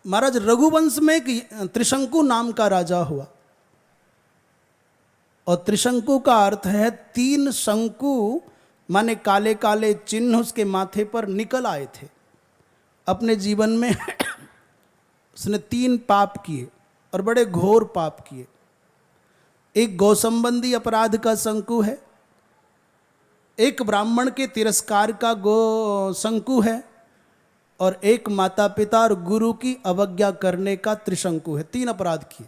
महाराज रघुवंश में एक त्रिशंकु नाम का राजा हुआ, और त्रिशंकु का अर्थ है 3 शंकु, माने काले काले चिन्ह उसके माथे पर निकल आए थे। अपने जीवन में उसने 3 पाप किए और बड़े घोर पाप किए। एक गौ संबंधी अपराध का शंकु है, एक ब्राह्मण के तिरस्कार का गो शंकु है, और एक माता पिता और गुरु की अवज्ञा करने का त्रिशंकु है। 3 अपराध किए।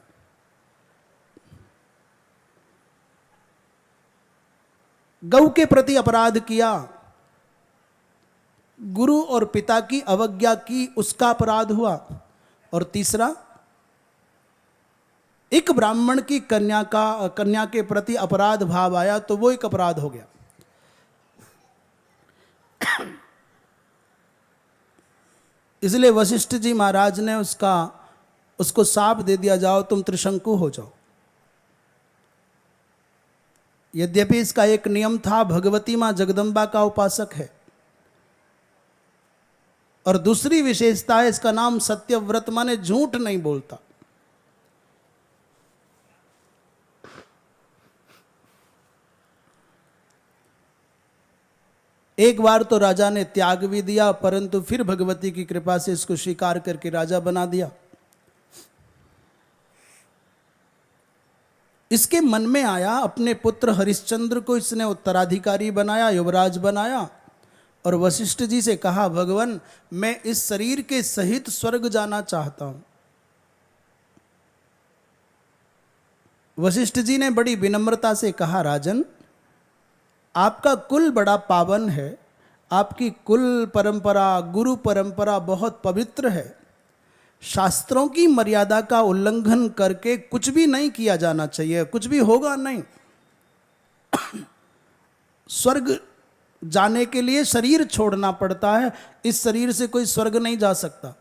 गौ के प्रति अपराध किया, गुरु और पिता की अवज्ञा की, उसका अपराध हुआ। और तीसरा, एक ब्राह्मण की कन्या के प्रति अपराध भाव आया, तो वो एक अपराध हो गया। इसलिए वशिष्ठ जी महाराज ने उसको शाप दे दिया, जाओ तुम त्रिशंकु हो जाओ। यद्यपि इसका एक नियम था, भगवती मां जगदम्बा का उपासक है। और दूसरी विशेषता है, इसका नाम सत्यव्रत, माने झूठ नहीं बोलता। एक बार तो राजा ने त्याग भी दिया, परंतु फिर भगवती की कृपा से इसको स्वीकार करके राजा बना दिया। इसके मन में आया, अपने पुत्र हरिश्चंद्र को इसने उत्तराधिकारी बनाया, युवराज बनाया, और वशिष्ठ जी से कहा, भगवान मैं इस शरीर के सहित स्वर्ग जाना चाहता हूं। वशिष्ठ जी ने बड़ी विनम्रता से कहा, राजन आपका कुल बड़ा पावन है, आपकी कुल परंपरा, गुरु परंपरा बहुत पवित्र है। शास्त्रों की मर्यादा का उल्लंघन करके कुछ भी नहीं किया जाना चाहिए, कुछ भी होगा नहीं। स्वर्ग जाने के लिए शरीर छोड़ना पड़ता है, इस शरीर से कोई स्वर्ग नहीं जा सकता।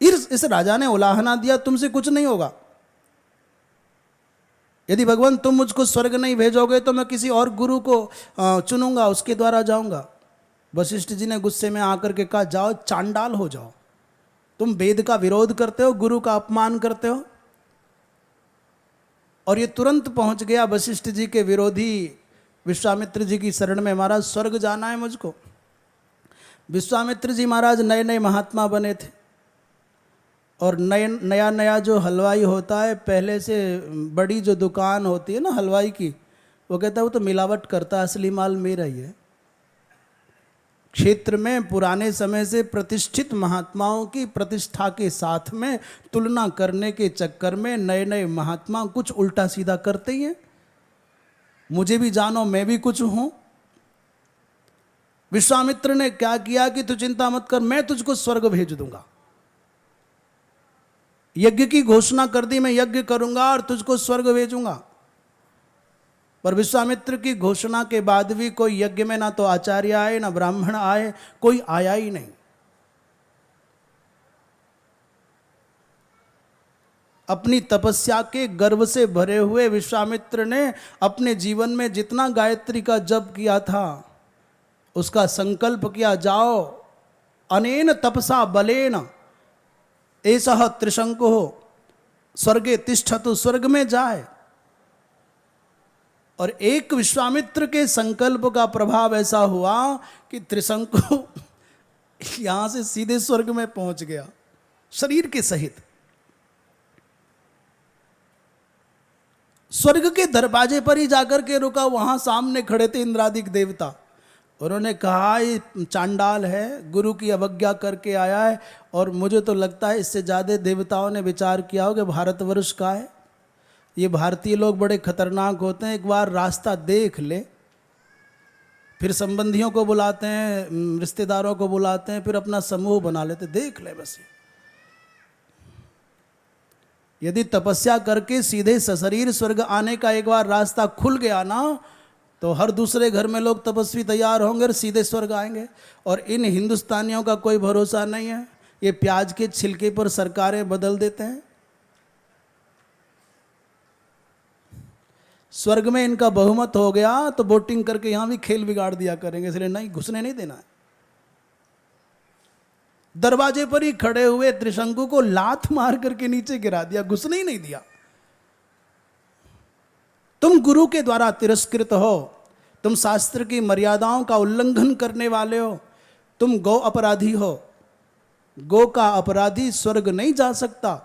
इस राजा ने उलाहना दिया, तुमसे कुछ नहीं होगा। यदि भगवान तुम मुझको स्वर्ग नहीं भेजोगे तो मैं किसी और गुरु को चुनूंगा, उसके द्वारा जाऊंगा। वशिष्ठ जी ने गुस्से में आकर के कहा, जाओ चांडाल हो जाओ, तुम वेद का विरोध करते हो, गुरु का अपमान करते हो। और ये तुरंत पहुंच गया वशिष्ठ जी के विरोधी विश्वामित्र जी की शरण में, महाराज स्वर्ग जाना है मुझको। विश्वामित्र जी महाराज नए नए महात्मा बने थे, और नया नया जो हलवाई होता है, पहले से बड़ी जो दुकान होती है ना हलवाई की, वो कहता है वो तो मिलावट करता है, असली माल मेरा ही है। क्षेत्र में पुराने समय से प्रतिष्ठित महात्माओं की प्रतिष्ठा के साथ में तुलना करने के चक्कर में नए नए महात्मा कुछ उल्टा सीधा करते ही हैं। मुझे भी जानो, मैं भी कुछ हूं। विश्वामित्र ने क्या किया कि तू चिंता मत कर, मैं तुझको स्वर्ग भेज दूंगा। यज्ञ की घोषणा कर दी, मैं यज्ञ करूंगा और तुझको स्वर्ग भेजूंगा। पर विश्वामित्र की घोषणा के बाद भी कोई यज्ञ में ना तो आचार्य आए, ना ब्राह्मण आए, कोई आया ही नहीं। अपनी तपस्या के गर्व से भरे हुए विश्वामित्र ने अपने जीवन में जितना गायत्री का जप किया था, उसका संकल्प किया, जाओ अनेन तपसा बलेन एषः त्रिशंकुः स्वर्गे तिष्ठतु, स्वर्ग में जाए। और एक विश्वामित्र के संकल्प का प्रभाव ऐसा हुआ कि त्रिशंकु यहां से सीधे स्वर्ग में पहुंच गया, शरीर के सहित। स्वर्ग के दरवाजे पर ही जाकर के रुका, वहां सामने खड़े थे इंद्रादिक देवता। उन्होंने कहा, ये चांडाल है, गुरु की अवज्ञा करके आया है। और मुझे तो लगता है इससे ज़्यादा देवताओं ने विचार किया हो कि भारतवर्ष का है, ये भारतीय लोग बड़े खतरनाक होते हैं, एक बार रास्ता देख ले, फिर संबंधियों को बुलाते हैं, रिश्तेदारों को बुलाते हैं, फिर अपना समूह बना लेते, देख ले बस। यदि तपस्या करके सीधे सशरीर स्वर्ग आने का एक बार रास्ता खुल गया ना, तो हर दूसरे घर में लोग तपस्वी तैयार होंगे और सीधे स्वर्ग आएंगे। और इन हिंदुस्तानियों का कोई भरोसा नहीं है, ये प्याज के छिलके पर सरकारें बदल देते हैं। स्वर्ग में इनका बहुमत हो गया तो वोटिंग करके यहां भी खेल बिगाड़ दिया करेंगे, इसलिए नहीं, घुसने नहीं देना है। दरवाजे पर ही खड़े हुए त्रिशंकु को लात मार करके नीचे गिरा दिया, घुसने ही नहीं दिया। तुम गुरु के द्वारा तिरस्कृत हो, तुम शास्त्र की मर्यादाओं का उल्लंघन करने वाले हो, तुम गौ अपराधी हो। गौ का अपराधी स्वर्ग नहीं जा सकता।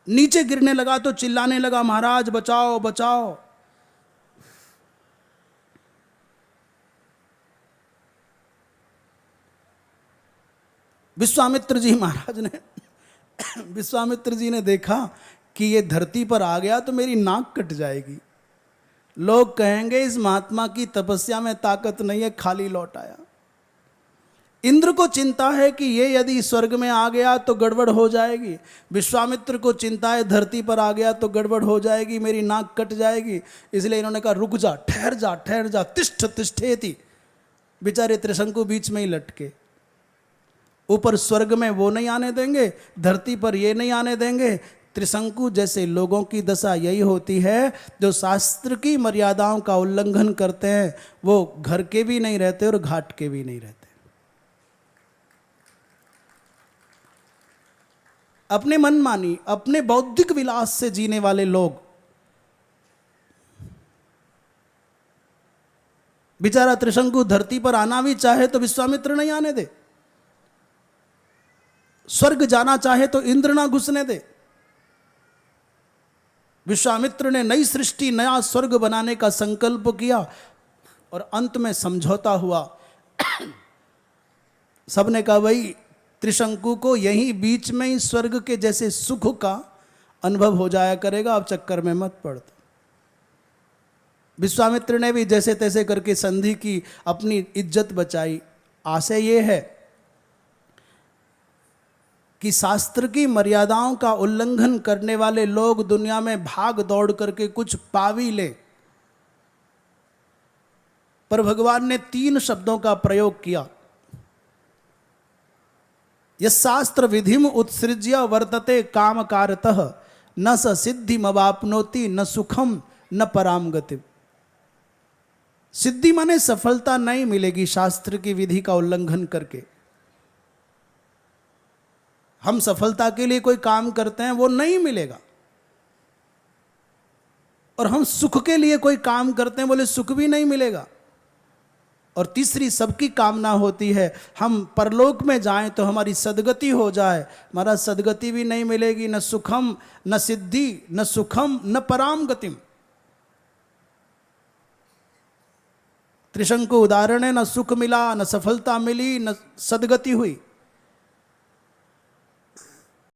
नीचे गिरने लगा तो चिल्लाने लगा, महाराज बचाओ बचाओ। विश्वामित्र जी महाराज ने विश्वामित्र जी ने देखा कि ये धरती पर आ गया तो मेरी नाक कट जाएगी, लोग कहेंगे इस महात्मा की तपस्या में ताकत नहीं है, खाली लौट आया। इंद्र को चिंता है कि ये यदि स्वर्ग में आ गया तो गड़बड़ हो जाएगी, विश्वामित्र को चिंता है धरती पर आ गया तो गड़बड़ हो जाएगी, मेरी नाक कट जाएगी। इसलिए इन्होंने कहा रुक जा, ठहर जा, ठहर जा, तिष्ठ तिष्ठेति। बेचारे त्रिशंकु बीच में ही लटके। ऊपर स्वर्ग में वो नहीं आने देंगे, धरती पर ये नहीं आने देंगे। त्रिशंकु जैसे लोगों की दशा यही होती है, जो शास्त्र की मर्यादाओं का उल्लंघन करते हैं, वो घर के भी नहीं रहते और घाट के भी नहीं रहते। अपने मनमानी, अपने बौद्धिक विलास से जीने वाले लोग। बेचारा त्रिशंकु धरती पर आना भी चाहे तो विश्वामित्र नहीं आने दे, स्वर्ग जाना चाहे तो इंद्र ना घुसने दे। विश्वामित्र ने नई सृष्टि, नया स्वर्ग बनाने का संकल्प किया और अंत में समझौता हुआ। सबने कहा भाई त्रिशंकु को यहीं बीच में ही स्वर्ग के जैसे सुख का अनुभव हो जाया करेगा, अब चक्कर में मत पड़। विश्वामित्र ने भी जैसे तैसे करके संधि की, अपनी इज्जत बचाई। आशय ये है कि शास्त्र की मर्यादाओं का उल्लंघन करने वाले लोग दुनिया में भाग दौड़ करके कुछ पा भी ले, पर भगवान ने 3 शब्दों का प्रयोग किया। यशास्त्र विधिम उत्सृज्य वर्तते कामकारतः न स सिद्धिमवाप्नोति न सुखम न पराम गति। सिद्धि माने सफलता नहीं मिलेगी शास्त्र की विधि का उल्लंघन करके। हम सफलता के लिए कोई काम करते हैं वो नहीं मिलेगा, और हम सुख के लिए कोई काम करते हैं बोले सुख भी नहीं मिलेगा। और तीसरी सबकी कामना होती है हम परलोक में जाएं तो हमारी सदगति हो जाए, हमारा सदगति भी नहीं मिलेगी, न सुखम न सिद्धि न सुखम न पराम गतिम। त्रिशंकु उदाहरण है, न सुख मिला, न सफलता मिली, न सदगति हुई।